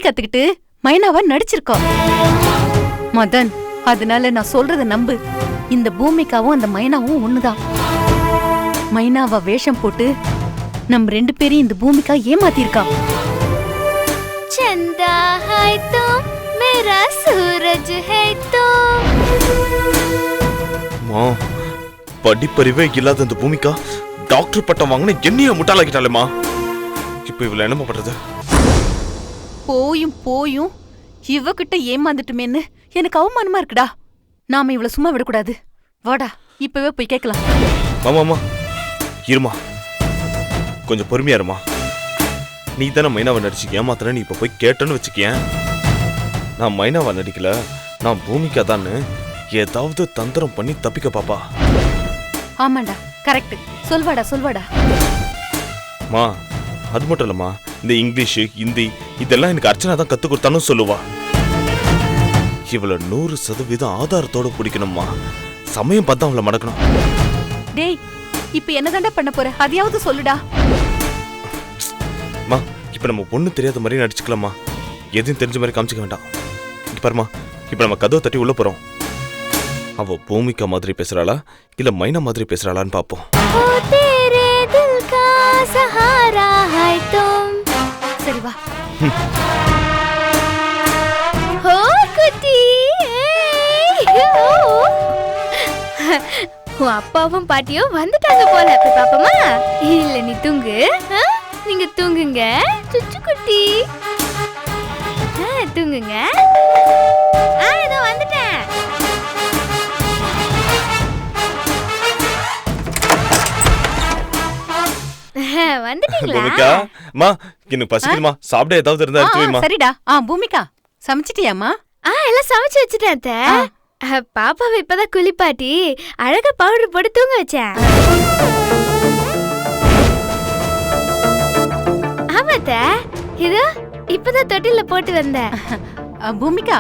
கத்துக்கிட்டு மைனாவா நடிச்சிருக்கோம் மதன். அதனால நான் சொல்றத நம்பு. இந்த பூமிகாவும் அந்த மைனாவும் ஒண்ணுதான். மைனாவா வேஷம் போட்டு நம்ம 2 பேரையும் இந்த பூமிகா ஏமாத்திருக்கா. चंदा है तो मेरा सूरज है तो. மா, படிப்பறிவே இல்லாத இந்த பூமிகா டாக்டர் பட்டம் வாங்கின என்னைய முட்டாளாக்கிட்டாலேமா. இப்ப இவள என்னமா பண்றது? போயும் போயும் இவகிட்ட ஏமாந்துட்டுமேன்னு எனக்கு அவமானமா இருக்குடா. நாம இவள சும்மா விடக்கூடாது. வாடா, இப்பவே போய் கேட்கலாம். மாமா இருமா, கொஞ்சம் பொறுமையா இருமா. நீ தானே மைனாவை நடிச்சு ஏமாத்துற. நீ இப்ப போய் கேட்டேன்னு வச்சுக்கேன். நான் மைனாவா நடிக்கல, நான் பூமிகா தான். ஏதாவது தந்திரம் பண்ணி தப்பிக்க பாப்பா. ஆமாண்டா, கரெக்ட். சொல்வாடா. மா, அது மட்டும் இல்லம்மா, இந்த இங்கிலீஷ் ஹிந்தி இதெல்லாம் எனக்கு அர்ச்சனா தான் கத்து கொடுத்தான்னு சொல்லுவா. இவள 100% ஆதாரத்தோட பிடிக்கணும்மா. சமயம் பார்த்தா அவளை மடக்கணும். டேய், இப்ப என்னதாண்டா பண்ண போற? அதையாவது சொல்லுடா. மா, இப்ப நம்ம பொண்ணு தெரியாத மாதிரி நடிச்சுக்கலாமா. எதுவும் தெரிஞ்ச மாதிரி காமிச்சிக்க வேண்டாம். பாருமா, இப்ப நம்ம கதவை தட்டி உள்ள போறோம். அவ பூமிகா மாதிரி பேசுறாளா இல்ல மைனா மாதிரி பேசுறாளான்னு பாப்போம். சரி வா. உன் அப்பாவும் பாட்டியும் வந்துட்டாங்க போல. போய் பாப்போமா? இல்ல நீ தூங்கு. நீங்க தூங்குங்க சுச்சு குட்டி. தூங்குங்க. இதோ வந்துட்டேன். வந்துட்டீங்களா? பூமிகா, மா எனக்கு பசிக்குதுமா. சாப்பிட ஏதாவது இருந்தா எடுத்து வைமா. சரிடா. பூமிகா, சமைச்சிட்டியாமா? எல்லாம் சமைச்சு வச்சுட்டேன் அத்தை. பாப்பாவை இப்பதான் குளிப்பாட்டி அழகா பவுடர் போட்டு தூங்க வச்சேன். ஆமாத்த, இது இப்பதான் தொட்டில போட்டு வந்தேன். பூமிகா,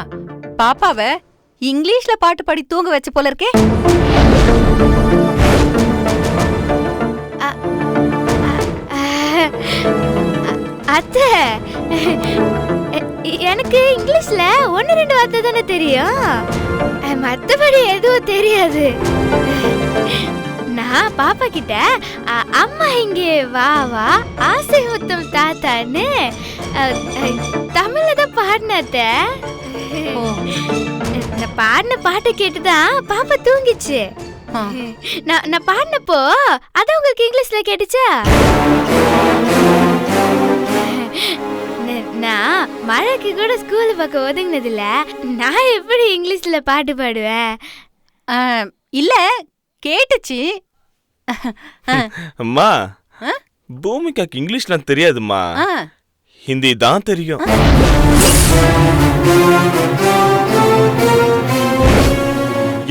பாப்பாவை இங்கிலீஷ்ல பாட்டு பாடி தூங்க வச்ச போல இருக்கே. அத்தை, எனக்கு இங்கிலீஷ்ல 1-2 வார்த்தை தானே தெரியும். மத்தபடி எதுவும் தெரியாது. நான் பாப்பா கிட்ட அம்மா இங்கே வா வா ஆசை முத்தம் தாத்தான்னு தமிழ்ல தான் பாடினத. நான் பாடின பாட்டை கேட்டுதான் பாப்பா தூங்கிச்சு. நான் பாடினப்போ அதான் உங்களுக்கு இங்கிலீஷ்ல கேட்டுச்சா? நான் மழைக்கு கூட ஸ்கூல் பக்கம் ஒதுங்கினதில்ல. நான் எப்படி இங்கிலீஷ்ல பாட்டு பாடுவேன்? இல்ல, கேட்டுச்சு. அம்மா, பூமிகாக்கு இங்கிலீஷ்லாம் தெரியாதுமா, ஹிந்தி தான் தெரியும்.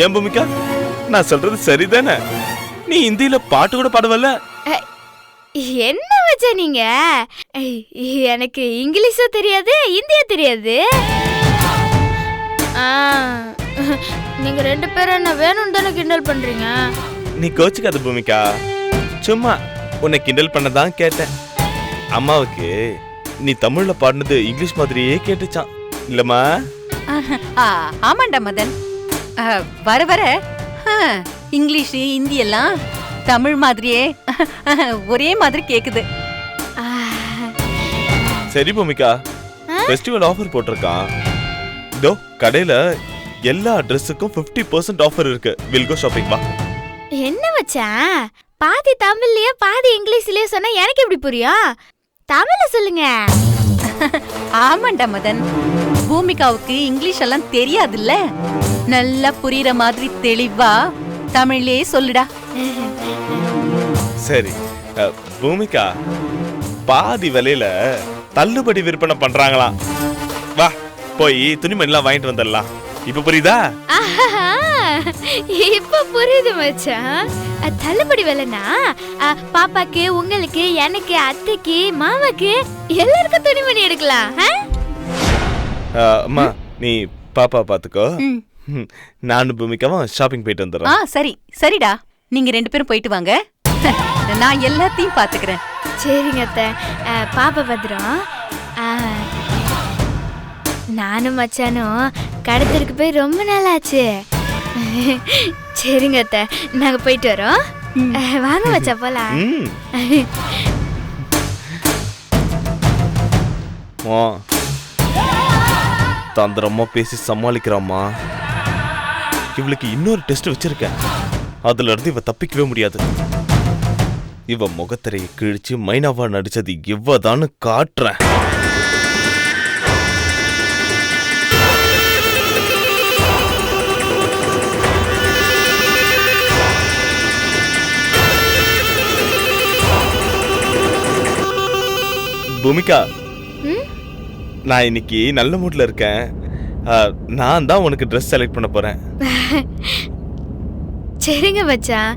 ஏன் பூமிகா, நான் சொல்றது சரிதானே? நீ ஹிந்தியில பாட்டு கூட பாடுவல்ல? என்ன வச்ச நீங்க? எனக்கு இங்கிலீஷும் தெரியாது ஹிந்தியும் தெரியாது. நீங்க 2 பேரும் என்ன வேணும்னு தானே கிண்டல் பண்றீங்க? நீ கோச்சுக்காத பூமிகா, சும்மா உன்னை கிண்டல் பண்ணதான் கேட்டேன். அம்மாவுக்கு நீ தமிழ்ல பாடினது இங்கிலீஷ் மாதிரியே கேட்டுச்சான் இல்லம்மா? ஆமாண்டா மதன், வர வர இங்கிலீஷ் ஹிந்தி எல்லாம் தமிழ் மாதிரியே ஒரே மாதிரி கேக்குது. சரி பூமிகா, ஃபெஸ்டிவல் ஆஃபர் போட்டிருக்கான். இதோ கடையில எல்லா ட்ரெஸ்ஸுக்கும் 50% ஆஃபர் இருக்கு. வில் கோ ஷாப்பிங் வா. என்ன வச்சான்? பாதி தமிழ்லயே பாதி இங்கிலீஷ்லயே சொன்னா எனக்கு எப்படி புரியும்? தமிழ்ல சொல்லுங்க. ஆமாண்டா மதன், பூமிகாவுக்கு இங்கிலீஷ் எல்லாம் தெரியாதுல்ல. நல்லா புரியுற மாதிரி தெளிவா தமிழ்லயே சொல்லுடா. சரி பூமிகா, பாதி விலையில தள்ளுபடி விற்பனை பண்றாங்களாம். வா போய் துணிமணிலாம் வாங்கிட்டு வந்துடலாம். இப்ப புரியுதா? இப்ப புரியுது மச்சான். தள்ளுபடி விலைனா பாப்பாக்கு, உங்களுக்கு, எனக்கு, அத்தைக்கு, மாமாக்கு எல்லாருக்கும் துணிமணி எடுக்கலாம். அம்மா நீ பாப்பா பாத்துக்கோ. நானும் பூமிகாவும் ஷாப்பிங் போயிட்டு வந்துடுறேன். சரி சரிடா, நீங்க 2 பேரும் போயிட்டு வாங்க. நான் எல்லாத்தையும் பாத்துக்கிறேன். சரிங்க அத்தை, பாப்பா பத்திரம். நானும் மச்சானும் கடத்தலுக்கு போய் ரொம்ப நாள் ஆச்சு. சரிங்க அத்தை, நாங்க போயிட்டு வரோம். வாங்க மச்சா போலாம். தந்திரமா பேசி சமாளிக்கிறாமா. இவளுக்கு இன்னொரு டெஸ்ட் வச்சிருக்கேன், அதுல இருந்து இவ தப்பிக்கவே முடியாது. இவ முகத்திரையை கிழிச்சு மைனாவா நடிச்சது இவதான்னு காட்டுறேன். பூமிகா, நான் இன்னைக்கு நல்ல மூட்ல இருக்கேன். நான் தான் உனக்கு ட்ரெஸ் செலக்ட் பண்ண போறேன். சரிங்க மச்சான்,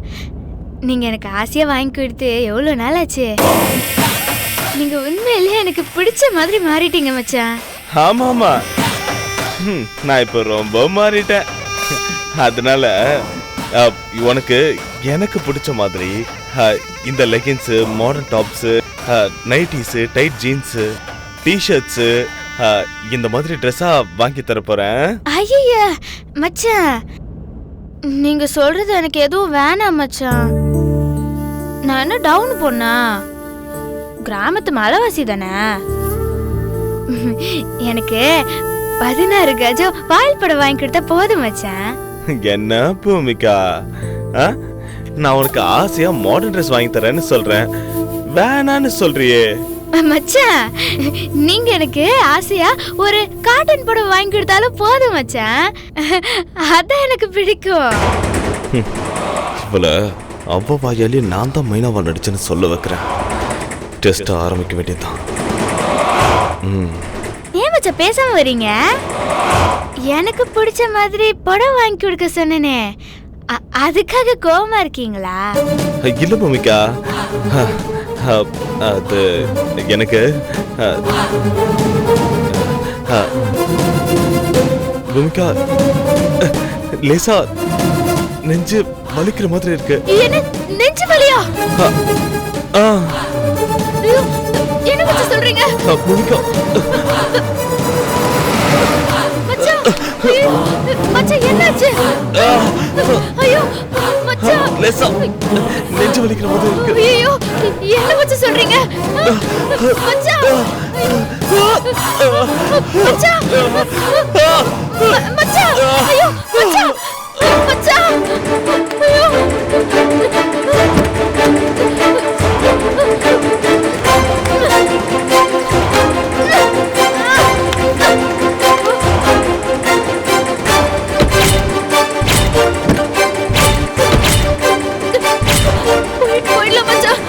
நீங்க எனக்கு ஆசையா வாங்கி கொடுத்து எவ்வளவு நாள் ஆச்சு. நீங்க உண்மையிலேயே எனக்கு பிடிச்ச மாதிரி மாறிட்டீங்க மச்சான். ஆமா ஆமா, நான் இப்ப ரொம்ப மாறிட்டேன். அதனால உனக்கு எனக்கு பிடிச்ச மாதிரி இந்த leggings, modern tops, nighties, tight jeans, tshirts, இந்த மாதிரி ட்ரெஸ்ஸா வாங்கி தர போறேன். ஐயா மச்சான், நீங்க சொல்றது எனக்கு எதுவும் வேணாம் மச்சான். நான் என்ன டவுன் பொண்ணா? கிராமத்து மலைவாசி தானே. எனக்கு 16 கஜம் வாயில் படம் வாங்கி கொடுத்தா போதும் மச்சான். என்ன பூமிகா, நான் உனக்கு ஆசையா மாடர்ன் ட்ரெஸ் வாங்கி தரேன்னு சொல்றேன், வேணான்னு சொல்றியே. மச்சான், நீங்க எனக்கு ஆசையா ஒரு காட்டன் படம் வாங்கி கொடுத்தாலும் போதும் மச்சான். அதான் எனக்கு பிடிக்கும். இவள அவ வாயாலே நான் தான் மைனாவா நடிச்சேன்னு சொல்ல வைக்கிறேன். டெஸ்ட் ஆரம்பிக்க வேண்டியதுதான். ஏன் மச்சான் பேசாம வரீங்க? எனக்கு பிடிச்ச மாதிரி படம் வாங்கி கொடுக்க சொன்னனே, அதுக்காக கோவமா இருக்கீங்களா? இல்ல பூமிகா, அது எனக்கு பூமிகா லேசா நெஞ்சு வலிக்கிற மாதிரி இருக்கு. என்ன நெஞ்சு வலியா? என்ன மச்சான் சொல்றீங்க? பூமிகா மச்சான் என்னாச்சு? ஐயோ மச்சான், லேசா நெஞ்சு வலிக்கிற மாதிரி இருக்கு. ஐயோ என்ன மச்சான் சொல்றீங்க? மச்சான் மச்சான் மச்சான், ஐயோ மச்சான் மச்சான், ஐயோ போயிடலாம் மச்சான்.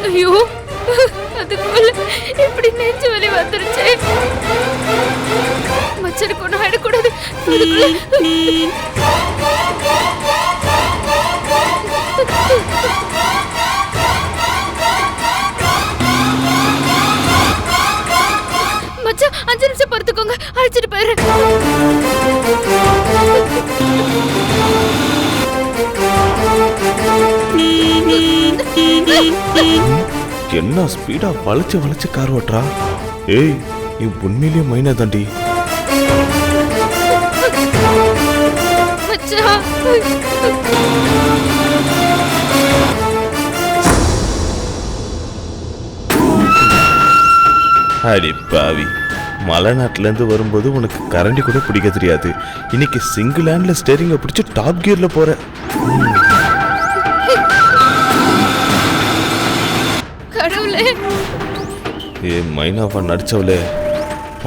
ஐயோ, அதுக்குள்ள இப்படி நெஞ்சு வலி வந்துருச்சு. மச்சனுக்கு ஒன்றும் ஆயிடக்கூடாது. மச்சான் 5 நிமிஷம் பொறுத்துக்கோங்க, அழைச்சிட்டு போயிடுறேன். என்ன ஸ்பீடா வளைச்சு வளைச்சு கார் ஓட்டுறா? ஏய், நீ உண்மையிலேயே மைனா தாண்டி. அடி பாவி, மலைநாட்டிலேருந்து வரும்போது உனக்கு கரண்டி கூட பிடிக்க தெரியாது. இன்னைக்கு சிங்கிள் ஹேண்ட்ல ஸ்டேரிங்கை பிடிச்சி டாப் கியர்ல போற. கடவுளே, ஏ மைனாவா நடிச்சவளே,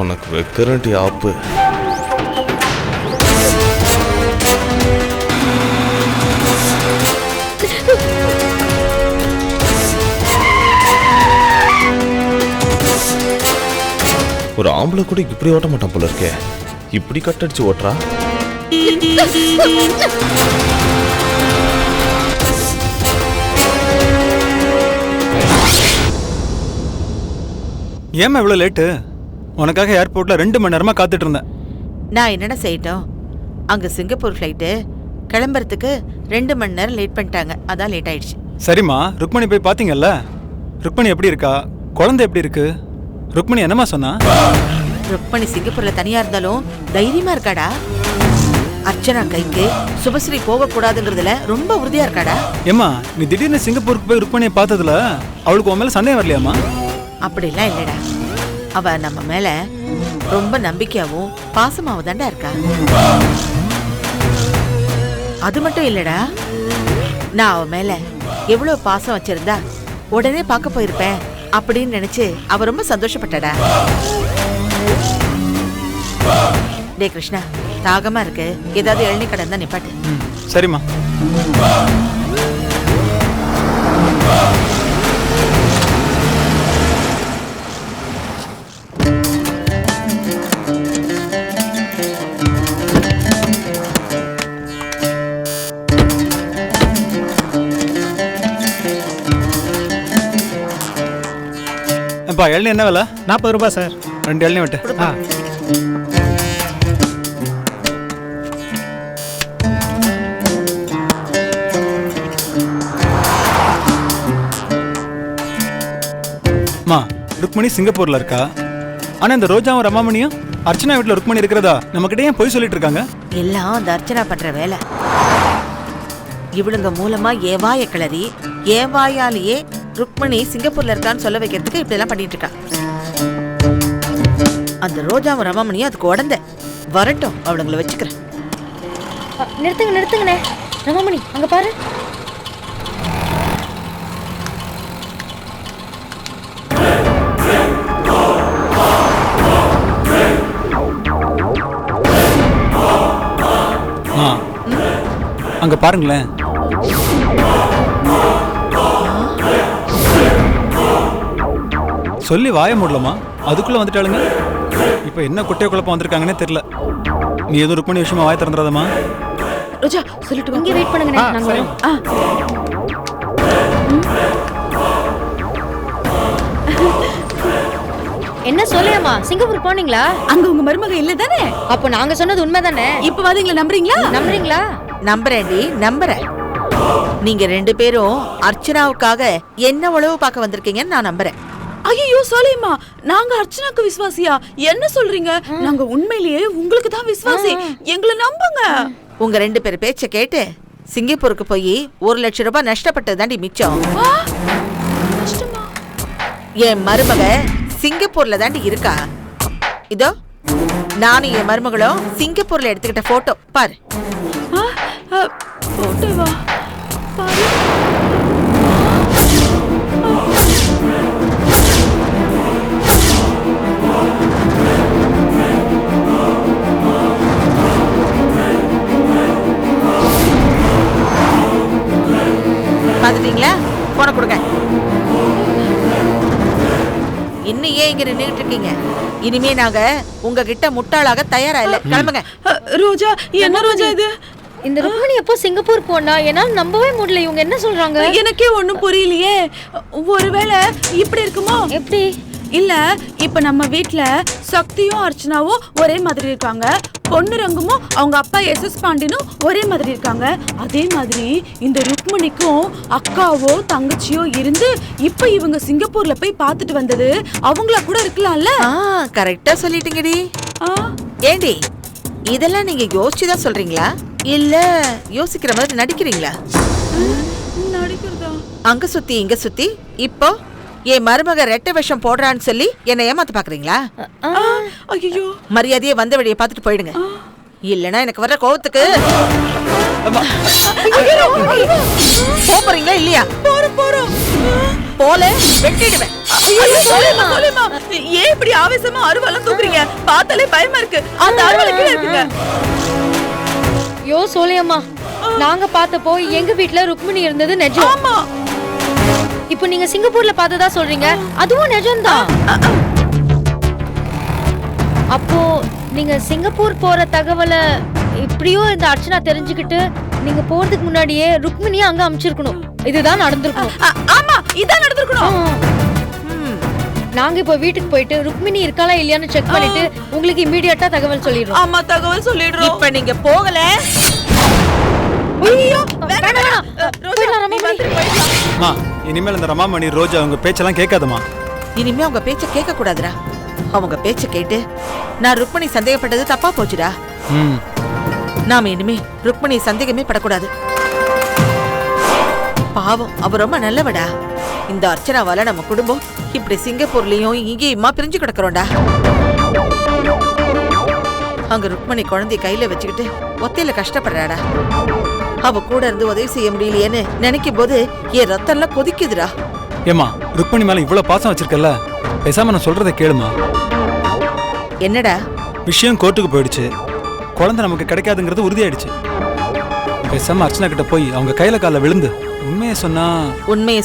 உனக்கு வைக்கிறண்டி ஆப்பு. ஒரு ஆம்பளை கூட இப்படி ஓட்ட மாட்டான் போல இருக்கே. இப்படி கட்டடிச்சு ஓட்டுறா. ஏமா இவ்வளோ லேட்டு? உனக்காக ஏர்போர்ட்ல 2 மணி நேரமா காத்துட்டு இருந்தேன். நான் என்னடா செய்யட்டும், அங்க சிங்கப்பூர் ஃப்ளைட்டு கிளம்புறதுக்கு 2 மணி நேரம் லேட் பண்ணிட்டாங்க, அதான் லேட் ஆயிடுச்சு. சரிம்மா, ருக்மணி போய் பாத்தீங்கல்ல? ருக்மணி எப்படி இருக்கா? குழந்தை எப்படி இருக்கு? ருக்மணி என்னம்மா சொன்னா? ருக்மணி சிங்கப்பூர்ல தனியா இருந்தாலும் தைரியமா இருக்காடா. அர்ச்சனா கைக்கு சுபஸ்ரீ போகக்கூடாதுங்கிறதுல ரொம்ப உறுதியா இருக்காடா. ஏம்மா, நீ திடீர்னு சிங்கப்பூருக்கு போய் ருக்மணியை பார்த்ததுல அவளுக்கு உன் மேல சந்தேகம் வரலையாம்மா? அப்படிலாம் இல்லடா, அவ நம்ம மேல ரொம்ப நம்பிக்கையாவும் பாசமாவும் தாண்டா இருக்கா. அது மட்டும் இல்லடா, நான் அவ மேல எவ்வளவு பாசம் வச்சிருந்தா உடனே பார்க்க போயிருப்பேன் அப்படின்னு நினைச்சு அவ ரொம்ப சந்தோஷப்பட்டடா. டே கிருஷ்ணா, தாகமா இருக்கு, ஏதாவது இளநீ கடை தான் நிப்பாட்டு. சரிம்மா. அப்பா, இளநீ என்ன விலை? 40 ரூபாய் சார். 2 இளநீ விட்டு. அம்மா, ருக்மணி சிங்கப்பூர்ல இருக்கா. ஆனா இந்த ரோஜாவும் ரமாமணியும் அர்ச்சனா வீட்டுல ருக்மணி இருக்கிறதா நம்ம கிட்ட ஏன் போய் சொல்லிட்டு இருக்காங்க? எல்லாம் அந்த அர்ச்சனா பண்ற வேலை. இவளுங்க மூலமா ஏவாய கிளறி ஏவாயாலேயே ருக்மணி சிங்கப்பூர்ல இருக்கான்னு சொல்ல வைக்கிறதுக்கு இப்படி எல்லாம் பண்ணிட்டு இருக்கா. அந்த ரோஜாவும் ரமாமணியும் அதுக்கு உடந்த வரட்டும், அவளுங்களை வச்சுக்கிறேன். நிறுத்துங்கண்ணே. ரமாமணி, அங்க பாரு. அங்க பாருங்களேன். சொல்லி வாய மூடலாமா? அதுக்குள்ள வந்துட்டாளுங்க. இப்ப என்ன குட்டைய குழப்பம் வந்திருக்காங்கன்னே தெரியல. நீ எதுவும் ருக்மணி விஷயமா வாய திறந்துடாதமா? ரோஜா சொல்லிட்டு இங்க வெயிட் பண்ணுங்க, நாங்க வரோம். என்ன சொல்லியம்மா, சிங்கப்பூர் போனீங்களா? அங்க உங்க மருமக இல்ல தானே? அப்போ நாங்க சொன்னது உண்மைதானே? இப்ப வாதீங்களா, நம்புறீங்களா? நம்புறேன்டி, நம்புறேன். நீங்க 2 பேரும் அர்ச்சனாவுக்காக என்ன உளவு பார்க்க வந்திருக்கீங்கன்னு நான் நம்புறேன். ஐயோ சோலைமா, நாங்க அர்ச்சனாக்கு விசுவாசியா? என்ன சொல்றீங்க? நாங்க உண்மையிலேயே உங்களுக்கு தான் விசுவாசி, எங்களை நம்புங்க. உங்க 2 பேர் பேச்ச கேட்டு சிங்கப்பூருக்கு போய் 1 லட்சம் ரூபாய் நஷ்டப்பட்டது தாண்டி மிச்சம். என் மருமக சிங்கப்பூர்ல தாண்டி இருக்கா. இதோ நானும் என் மருமகளும் சிங்கப்பூர்ல எடுத்துக்கிட்ட போட்டோ பாரு. போட்டோவா? பாரு. பாத்துட்டீங்களா? போன கொடுங்க. இன்னும் ஏன் இங்க நின்றுட்டு இருக்கீங்க? இனிமே நாங்க உங்ககிட்ட முட்டாளாக தயாரா இல்ல. கிளம்புங்க. ரோஜா, என்ன ரோஜா இது? இந்த ருக்மணி எப்போ சிங்கப்பூர் போனா? என்னால நம்பவே முடியல. இவங்க என்ன சொல்றாங்க? எனக்கே ஒண்ணும் புரியலையே. ஒருவேளை இப்படி இருக்குமோ? எப்படி? இல்ல, இப்ப நம்ம வீட்ல சக்தியும் அர்ச்சனாவும் ஒரே மாதிரி இருக்காங்க, பொன்னுரங்கமும் அவங்க அப்பா எஸ்எஸ் பாண்டியனும் ஒரே மாதிரி இருக்காங்க. அதே மாதிரி இந்த ருக்மணிக்கும் அக்காவோ தங்கச்சியோ இருந்து இப்ப இவங்க சிங்கப்பூர்ல போய் பார்த்துட்டு வந்தது அவங்கள கூட இருக்கலாம்ல. கரெக்டா சொல்லிட்டீங்கடி. ஏண்டி, இதெல்லாம் நீங்க யோசிச்சுதான் சொல்றீங்களா இல்ல யோசிக்கிற மாதிரி நடிக்கிறீங்களா? நடிக்கிறதா? அங்க சுத்தி இங்க சுத்தி இப்போ என் மருமக ரெட்டை விஷம் போடுறான்னு சொல்லி என்ன ஏமாத்த பாக்குறீங்களா? ஐயோ, மரியாதையை வந்த வழியை பார்த்துட்டு போயிடுங்க. இல்லனா எனக்கு வர்ற கோவத்துக்கு போறீங்களா இல்லையா? போறோம். போல வெட்டிடுவேன். ஏன் இப்படி ஆவேசமா அருவாலாம் தூக்குறீங்க? பார்த்தாலே பயமா இருக்கு. அந்த அருவால கீழ இருக்குங்க. யோ சோலையம்மா, நாங்க பார்த்தப்போ எங்க வீட்ல ருக்மிணி இருந்தது நிஜம். ஆமா. இப்போ நீங்க சிங்கப்பூர்ல பார்த்ததா சொல்றீங்க, அதுவும் நிஜம்தான். அப்போ நீங்க சிங்கப்பூர் போற தகவலை இப்படியோ இந்த அர்ச்சனா தெரிஞ்சுக்கிட்டு நீங்க போறதுக்கு முன்னாடியே ருக்மிணியை அங்க அனுப்பிச்சிருக்கணும். இதுதான் நடந்திருக்கணும். ஆமா, இதான் நடந்திருக்கணும். நாங்க இப்போ வீட்டுக்கு போயிட்டு ருக்மிணி இருக்காளா இல்லையான்னு செக் பண்ணிட்டு உங்களுக்கு இமிடியேட்டா தகவல் சொல்லிடுறோம். ஆமா, தகவல் சொல்லிடுறோம். இப்ப நீங்க போகல. ஐயோ, அம்மா, இனிமேல் இந்த ரமாமணி ரோஜா அவங்க பேச்செல்லாம் கேட்காதம்மா. இனிமே அவங்க பேச்ச கேட்க கூடாதுடா. அவங்க பேச்ச கேட்டு நான் ருக்மிணி சந்தேகப்பட்டது தப்பா போச்சுடா. நாம இனிமே ருக்மிணி சந்தேகமே படக்கூடாது. பாவம், அவ ரொம்ப நல்லவடா. இந்த அர்ச்சனாவால நம்ம குடும்பம் இப்படி சிங்கப்பூர்லயும் இங்கேயுமா பிரிஞ்சு கிடக்குறோம்டா. அங்க ருக்மிணி குழந்தைய கையில வச்சுக்கிட்டு ஒத்தையில கஷ்டப்படுறாடா. அவ கூட இருந்து உதவி செய்ய முடியலையேன்னு நினைக்கும் போது என் ரத்தம் எல்லாம் கொதிக்குதுடா. ஏமா, ருக்மிணி மேல இவ்வளவு பாசம் வச்சிருக்கல, பேசாம நான் சொல்றதை கேளுமா. என்னடா விஷயம் கோர்ட்டுக்கு போயிடுச்சு, குழந்தை நமக்கு கிடைக்காதுங்கிறது உறுதியாயிடுச்சு. பேசாம அர்ச்சனா கிட்ட போய் அவங்க கையில கால விழுந்து உண்மையை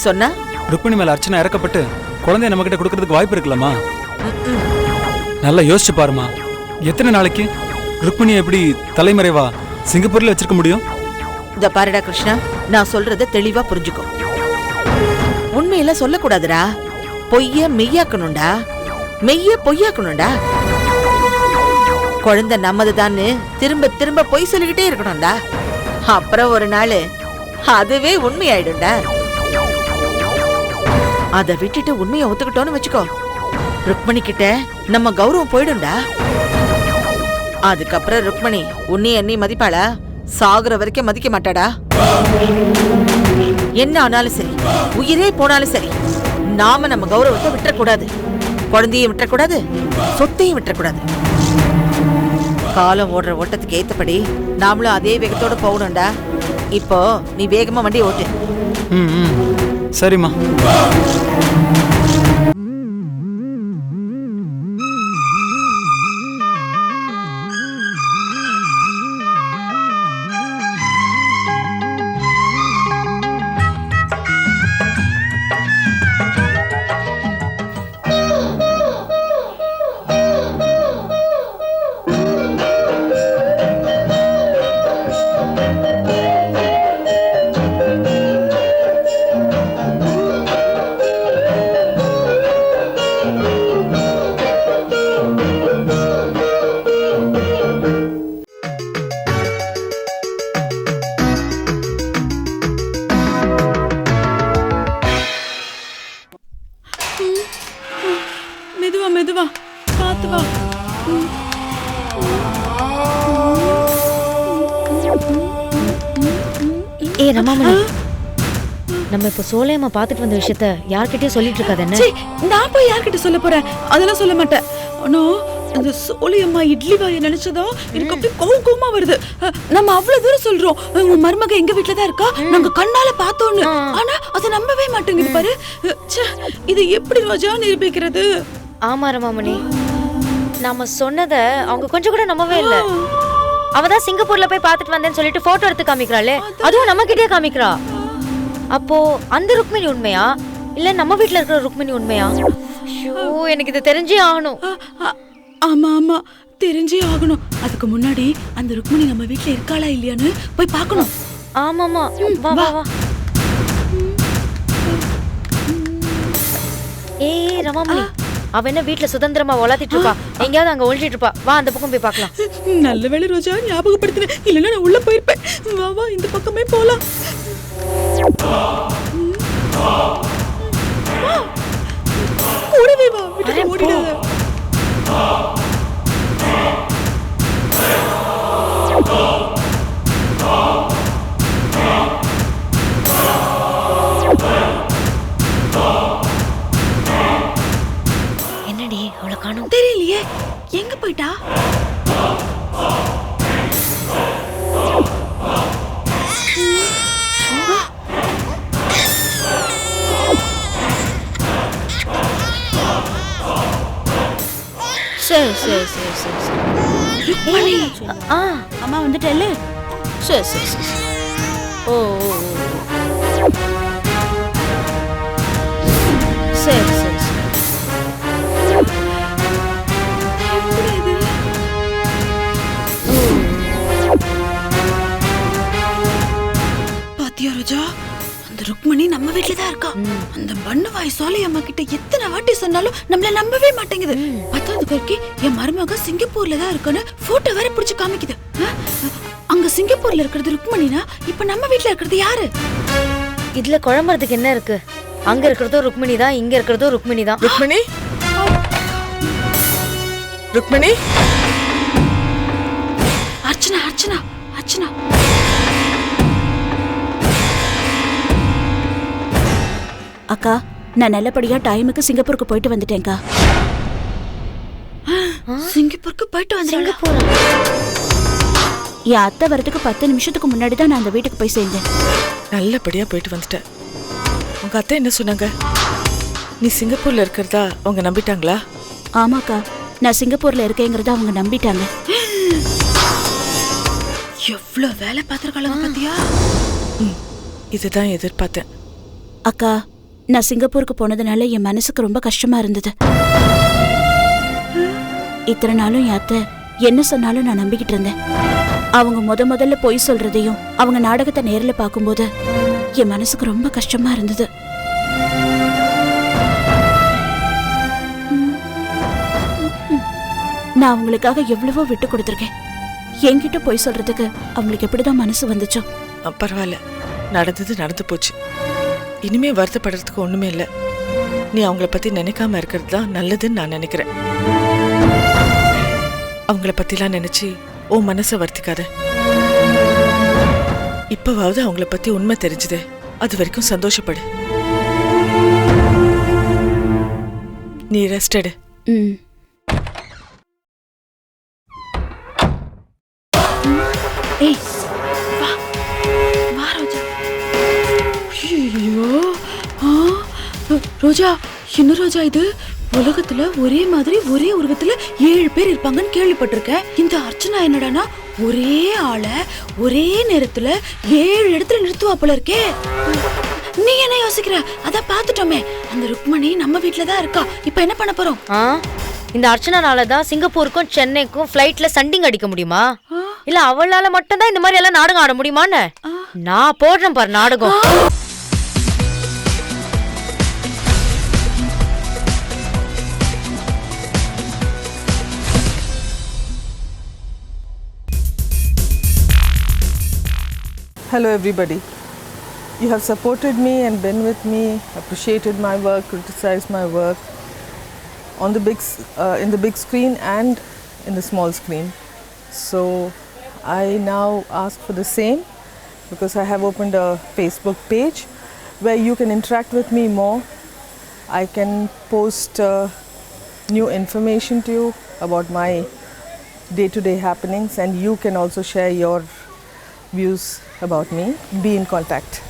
சொன்னா ருக்மிணி மேல அர்ச்சனா இறக்கப்பட்டு குழந்தைய நம்ம கிட்ட கொடுக்கறதுக்கு வாய்ப்பு இருக்கலாமா? நல்லா யோசிச்சு பாருமா. எத்தனை நாளைக்கு ருக்மிணியை எப்படி தலைமறைவா சிங்கப்பூர்ல வச்சிருக்க முடியும்? இந்த பாருடா கிருஷ்ணா, நான் சொல்றத தெளிவா புரிஞ்சுக்கோ. உண்மையில சொல்லக்கூடாதுடா. பொய்ய மெய்யாக்கணும்டா, மெய்ய பொய்யாக்கணும்டா. குழந்தை நம்மதுதான்னு திரும்ப திரும்ப பொய் சொல்லிக்கிட்டே இருக்கணும்டா. அப்புறம் ஒரு நாள் அதுவே உண்மையாயிடும்டா. அதை விட்டுட்டு உண்மையை ஒத்துக்கிட்டோன்னு வச்சுக்கோ, ருக்மணி கிட்ட நம்ம கௌரவம் போயிடும்டா. அதுக்கப்புறம் ருக்மணி உன்னை என்னை மதிப்பாளா? சாகுற வரைக்கும் மதிக்க மாட்டாடா. என்ன ஆனாலும் சரி, உயிரே போனாலும் சரி, நாம நம்ம கௌரவத்தை விட்டுறக்கூடாது. குழந்தையும் விட்டுறக்கூடாது, சொத்தையும் விட்டுறக்கூடாது. காலம் ஓடுற ஓட்டத்துக்கு ஏத்தபடி நாமளும் அதே வேகத்தோட போகணும்டா. இப்போ நீ வேகமா வண்டி ஓட்டு. சரிம்மா. மெதுவா பார்த்து வா. ஏ ரமாமணி, நம்ம இப்ப சோலையம்மா பாத்துட்டு வந்த விஷயத்த யார்கிட்டயும் சொல்லிட்டு இருக்காது என்ன? நான் போய் யார்கிட்ட சொல்ல போறேன்? அதெல்லாம் சொல்ல மாட்டேன். ஆனா அந்த சோலையம்மா இட்லி வாயை நினைச்சதா எனக்கு அப்படியே கோவமா வருது. நம்ம அவ்வளவு தூரம் சொல்றோம், உன் மருமக எங்க வீட்டுல தான் இருக்கா, நாங்க கண்ணால பார்த்தோன்னு. ஆனா அதை நம்பவே மாட்டேங்குது பாரு. இது எப்படி ரோஜா நிரூபிக்கிறது? ஆமா ரமாமணி, நாம சொன்னத அவங்க கொஞ்சம் கூட நம்பவே இல்ல. அவதான் சிங்கப்பூர்ல போய் பாத்துட்டு வந்தேன்னு சொல்லிட்டு போட்டோ எடுத்து காமிக்கிறாளே, அதுவும் நம்ம கிட்டே காமிக்கிறா. அப்போ அந்த ருக்மிணி உண்மையா இல்ல நம்ம வீட்டுல இருக்கிற ருக்மிணி உண்மையா? ஐயோ, எனக்கு இது தெரிஞ்சே ஆகணும். ஆமா, தெரிஞ்சே ஆகணும். அதுக்கு முன்னாடி அந்த ருக்மிணி நம்ம வீட்டுல இருக்காளா இல்லையான்னு போய் பார்க்கணும். ஆமாமா, வா வா வா. ஏய் ரமாமணி, அவ என்ன வீட்டுல சுதந்திரமா உலாத்திட்டு இருப்பா, எங்கயாவது அங்க ஒழிச்சிட்டு இருப்பா. வா அந்த பக்கம் போய் பார்க்கலாம். நல்ல வேளை ரோஜா ஞாபகப்படுத்தினேன், இல்லைன்னா நான் உள்ள போயிருப்பேன். வா இந்த பக்கமே போலாம். கூடவே வா, விட்டு ஓடிடாத. எங்க போயிட்டா? சரி சரி சரி சரி சரி ருக்மணி, ஆ அம்மா வந்துட்டல்ல? சரி சரி சரி ஓ ஓ, ஓ. சரி சரி சரி எப்படி இது? பாத்தியா ரோஜா, அந்த ருக்மணி நம்ம வீட்ல தான் இருக்கா. அந்த பண்ணு வாய் சோலை அம்மா கிட்ட எத்தனை வாட்டி சொன்னாலும் நம்மள நம்பவே மாட்டேங்குது. பத்தாவது குறைக்கு என் மருமக சிங்கப்பூர்ல தான் இருக்கான்னு போட்டோ வேற பிடிச்சு காமிக்குது. அங்க சிங்கப்பூர்ல இருக்கிறது ருக்மணினா இப்ப நம்ம வீட்ல இருக்கிறது யாரு? இதுல குழம்புறதுக்கு என்ன இருக்கு? அங்க இருக்கிறதோ ருக்மிணி தான், இங்க இருக்கிறதோ ருக்மிணி தான். ருக்மிணி, ருக்மிணி, அர்ச்சனா அர்ச்சனா அர்ச்சனா. அக்கா, நான் நல்லபடியா டைமுக்கு சிங்கப்பூருக்கு போயிட்டு வந்துட்டேன்க்கா. சிங்கப்பூருக்கு போயிட்டு வந்தீங்க? என் அத்தை வரதுக்கு 10 நிமிஷத்துக்கு முன்னாடி தான் நான் அந்த வீட்டுக்கு போய் சேர்ந்தேன். நல்லபடியா போயிட்டு வந்துட்டேன். உங்க அத்தை என்ன சொன்னாங்க? நீ சிங்கப்பூர்ல இருக்கிறதா அவங்க நம்பிட்டாங்களா? ஆமாக்கா, நான் சிங்கப்பூர்ல இருக்கேங்கிறத அவங்க நம்பிட்டாங்க. எவ்வளவு வேலை பார்த்திருக்காங்க பாத்தியா? இதுதான் எதிர்பார்த்தேன். அக்கா, நான் சிங்கப்பூருக்கு போனதுனால என் மனசுக்கு ரொம்ப கஷ்டமா இருந்தது. இத்தனை நாளும் என் அத்தை என்ன சொன்னாலும் நான் நம்பிக்கிட்டு இருந்தேன். அவங்க முதல்ல பொய் சொல்றதையும் அவங்க நாடகத்தை நேர்ல பார்க்கும்போது என் மனசுக்கு ரொம்ப கஷ்டமா இருந்தது. நான் அவங்களுக்காக எவ்வளவோ விட்டு கொடுத்துருக்கேன். என்கிட்ட பொய் சொல்றதுக்கு அவங்களுக்கு எப்படிதான் மனசு வந்துச்சோ. பரவாயில்ல, நடந்தது நடந்து போச்சு. இனிமே வருத்தப்படுறதுக்கு ஒண்ணுமே இல்லை. நீ அவங்கள பத்தி நினைக்காம இருக்கிறது தான் நல்லதுன்னு நான் நினைக்கிறேன். அவங்கள பத்திலாம் நினைச்சு ஓ மனசை வருத்திக்காத. இப்பவாவது அவங்கள பத்தி உண்மை தெரிஞ்சுது, அது வரைக்கும் சந்தோஷப்படு. நீ ரெஸ்ட் எடு. ஏய், வா வா ரோஜா. ஐயோ, ரோஜா, என்ன ரோஜா இது? உலகத்துல ஒரே மாதிரி ஒரே உருவத்துல 7 பேர் இருப்பாங்கன்னு கேள்விப்பட்டிருக்கேன். இந்த அர்ச்சனா என்னடானா ஒரே ஆளை ஒரே நேரத்துல 7 இடத்துல நிறுத்துவா போல இருக்கே. நீ என்ன யோசிக்கிற? அதான் பாத்துட்டோமே, அந்த ருக்மணி நம்ம வீட்ல தான் இருக்கா. இப்ப என்ன பண்ண போறோம்? இந்த அர்ச்சனால தான் சிங்கப்பூருக்கும் சென்னைக்கும் ஃப்ளைட்ல சண்டிங் அடிக்க முடியுமா? இல்ல அவளால மட்டும் தான் இந்த மாதிரி எல்லாம் நாடகம் ஆட முடியுமான்னு நான் போடுறேன் பாரு நாடகம். Hello everybody. You have supported me and been with me, appreciated my work, criticized my work on the in the big screen and in the small screen. So I now ask for the same, because I have opened a Facebook page where you can interact with me more. I can post new information to you about my day-to-day happenings, and you can also share your views about me. Be in contact.